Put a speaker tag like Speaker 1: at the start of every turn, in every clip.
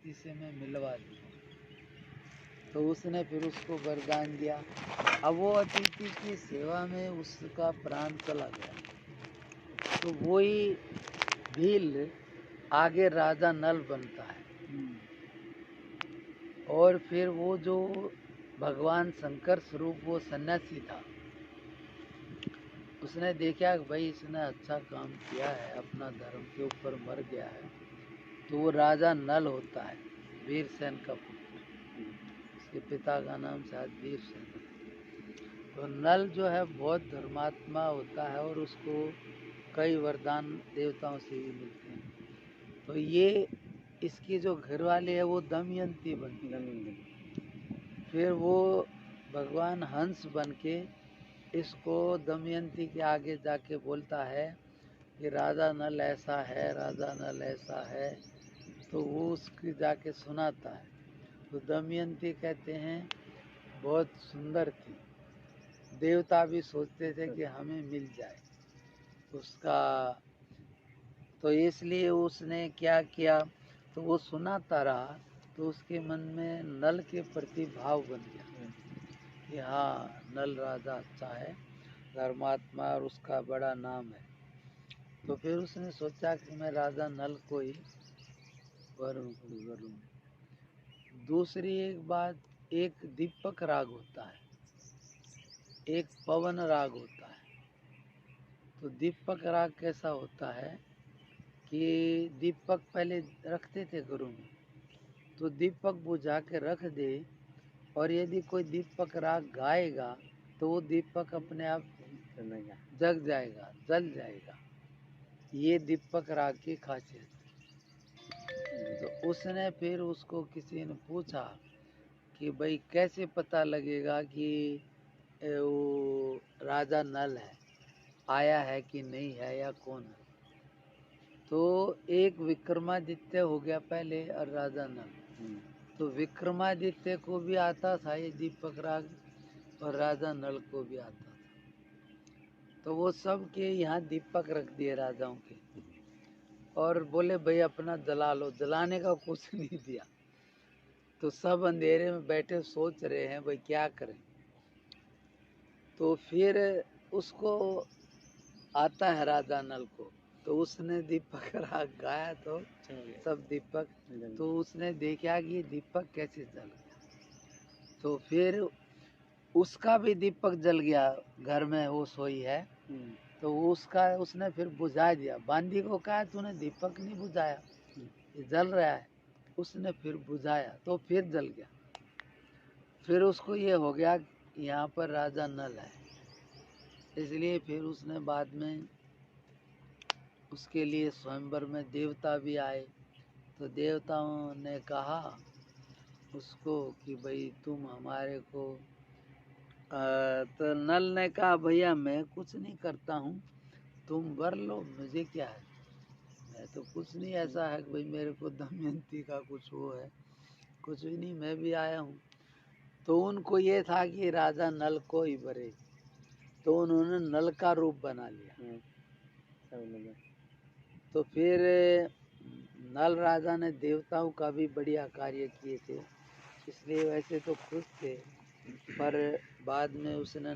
Speaker 1: व्यक्ति से मैं मिलवा दूँ। तो उसने फिर उसको वरदान दिया। अब वो अतिथि की सेवा में उसका प्राण चला गया। तो वही भील आगे राजा नल बनता है। और फिर वो जो भगवान शंकर स्वरूप वो सन्यासी था, उसने देखा कि भाई इसने अच्छा काम किया है, अपना धर्म के ऊपर मर गया है। तो वो राजा नल होता है, वीरसेन का पुत्र। उसके पिता का नाम शायद वीरसेन है। तो नल जो है बहुत धर्मात्मा होता है और उसको कई वरदान देवताओं से भी मिलते हैं। तो ये इसकी जो घरवाली है वो दमयंती बनती है। फिर वो भगवान हंस बन के इसको दमयंती के आगे जाके बोलता है कि राजा नल ऐसा है, राजा नल ऐसा है। तो वो उसकी जाके सुनाता है। तो दमयंती कहते हैं बहुत सुंदर थी, देवता भी सोचते थे कि हमें मिल जाए उसका। तो इसलिए उसने क्या किया, तो वो सुनाता रहा। तो उसके मन में नल के प्रति भाव बन गया कि हाँ, नल राजा अच्छा है, धर्मात्मा, और उसका बड़ा नाम है। तो फिर उसने सोचा कि मैं राजा नल को ही वर लूं। दूसरी एक बात, एक दीपक राग होता है, एक पवन राग होता है। तो दीपक राग कैसा होता है कि दीपक पहले रखते थे घरों में, तो दीपक बुझा के रख दे, और यदि कोई दीपक राग गाएगा तो वो दीपक अपने आप जग जाएगा, जल जाएगा। ये दीपक राग की खासियत है। तो उसने फिर उसको किसी ने पूछा कि भाई कैसे पता लगेगा कि वो राजा नल है, आया है कि नहीं है, या कौन है। तो एक विक्रमादित्य हो गया पहले और राजा नल। तो विक्रमादित्य को भी आता था ये दीपक राग, और राजा नल को भी आता था। तो वो सब के यहाँ दीपक रख दिए राजाओं के, और बोले भाई अपना जला लो। जलाने का कुछ नहीं दिया। तो सब अंधेरे में बैठे सोच रहे हैं भाई क्या करें। तो फिर उसको आता है राजा नल को, तो उसने दीपक राग गाया तो सब दीपक। तो उसने देखा कि ये दीपक कैसे जल गया। तो फिर उसका भी दीपक जल गया, घर में वो सोई है। तो उसका उसने फिर बुझा दिया। बांदी को कहा तूने दीपक नहीं बुझाया, ये जल रहा है। उसने फिर बुझाया तो फिर जल गया। फिर उसको ये हो गया यहाँ पर राजा नल है, इसलिए फिर उसने बाद में उसके लिए स्वयंवर में देवता भी आए। तो देवताओं ने कहा उसको कि भाई तुम हमारे को तो नल ने कहा भैया मैं कुछ नहीं करता हूँ, तुम वर लो, मुझे क्या है, मैं तो कुछ नहीं ऐसा है कि भाई मेरे को दमयंती का कुछ वो है, कुछ भी नहीं, मैं भी आया हूँ। तो उनको ये था कि राजा नल को ही भरे, तो उन्होंने नल का रूप बना लिया। तो फिर नल राजा ने देवताओं का भी बढ़िया कार्य किए थे, इसलिए वैसे तो खुश थे। पर बाद में उसने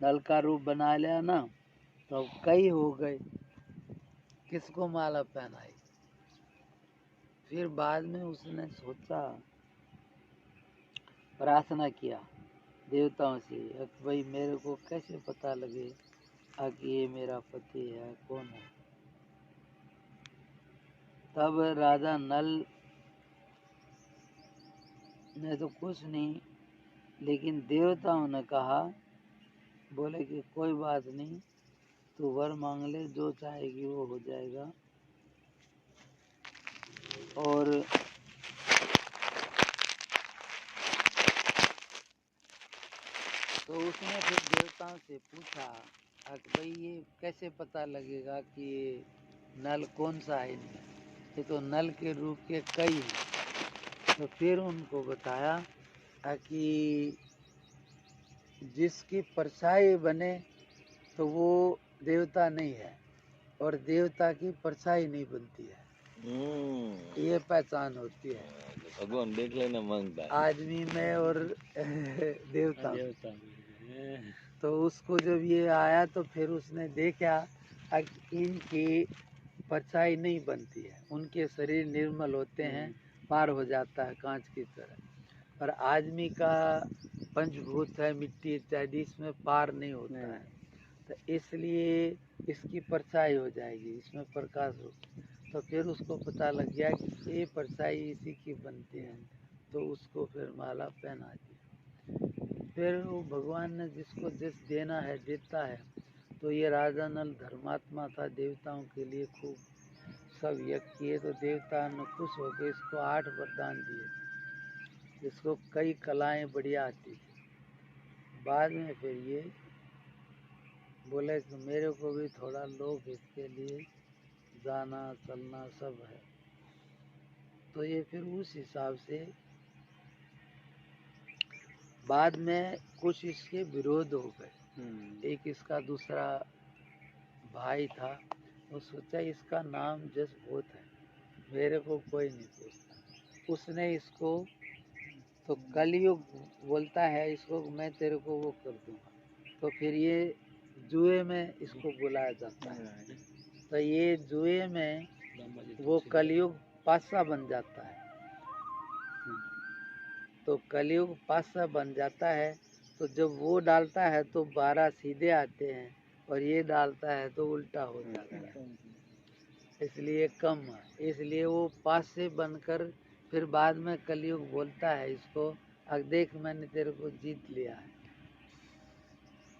Speaker 1: नल का रूप बना लिया ना, तो कई हो गए, किसको माला पहनाई। फिर बाद में उसने सोचा, प्रार्थना किया देवताओं से, भाई मेरे को कैसे पता लगे कि ये मेरा पति है, कौन है। तब राजा नल ने तो कुछ नहीं, लेकिन देवताओं ने कहा, बोले कि कोई बात नहीं, तू वर मांग ले, जो चाहेगी वो हो जाएगा। और तो उसने फिर देवताओं से पूछा कि भाई ये कैसे पता लगेगा कि ये नल कौन सा है इनमें, ये तो नल के रूप के कई हैं। तो फिर उनको बताया कि जिसकी परछाई बने तो वो देवता नहीं है, और देवता की परछाई नहीं बनती है। ये पहचान होती है
Speaker 2: तो भगवान देख लेना मांगता है
Speaker 1: आदमी में और देवता में। तो उसको जब ये आया तो फिर उसने देखा कि इनकी परछाई नहीं बनती है, उनके शरीर निर्मल होते हैं, पार हो जाता है कांच की तरह। पर आदमी का पंचभूत है मिट्टी इत्यादि, इसमें पार नहीं होता है, तो इसलिए इसकी परछाई हो जाएगी, इसमें प्रकाश हो। तो फिर उसको पता लग गया कि ये परछाई इसी की बनती है, तो उसको फिर माला पहना दी। फिर वो भगवान ने जिसको जिस देना है देता है। तो ये राजा नल धर्मात्मा था, देवताओं के लिए खूब सब यज्ञ किए, तो देवता ने खुश होकर इसको 8 वरदान दिए। इसको कई कलाएं बढ़िया आती थी। बाद में फिर ये बोले कि मेरे को भी थोड़ा लोग इसके लिए जाना चलना सब है। तो ये फिर उस हिसाब से बाद में कुछ इसके विरोध हो गए। एक इसका दूसरा भाई था, वो सोचा इसका नाम जस बहुत है, मेरे को कोई नहीं पूछता। उसने इसको तो कलयुग बोलता है इसको, मैं तेरे को वो कर दूंगा। तो फिर ये जुए में इसको बुलाया जाता है। तो ये जुए में वो कलयुग पासा बन जाता है। तो कलयुग पासा बन जाता है। तो जब वो डालता है तो 12 सीधे आते हैं, और ये डालता है तो उल्टा हो जाता है, इसलिए कम है। इसलिए वो पास से बनकर फिर बाद में कलयुग बोलता है इसको, अब देख मैंने तेरे को जीत लिया है।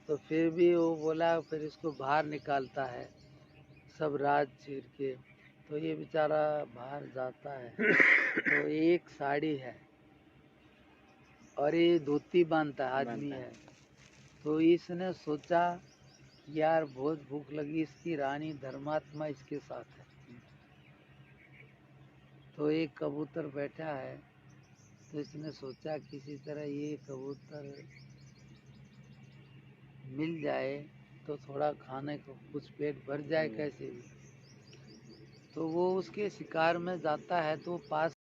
Speaker 1: तो फिर भी वो बोला, फिर इसको बाहर निकालता है सब राज चीर के। तो ये बेचारा बाहर जाता है तो एक साड़ी है और ये धोती बांधता आदमी है। तो इसने सोचा यार बहुत भूख लगी, इसकी रानी धर्मात्मा इसके साथ है। तो एक कबूतर बैठा है, तो इसने सोचा किसी तरह ये कबूतर मिल जाए तो थोड़ा खाने को कुछ पेट भर जाए कैसे भी। तो वो उसके शिकार में जाता है, तो पास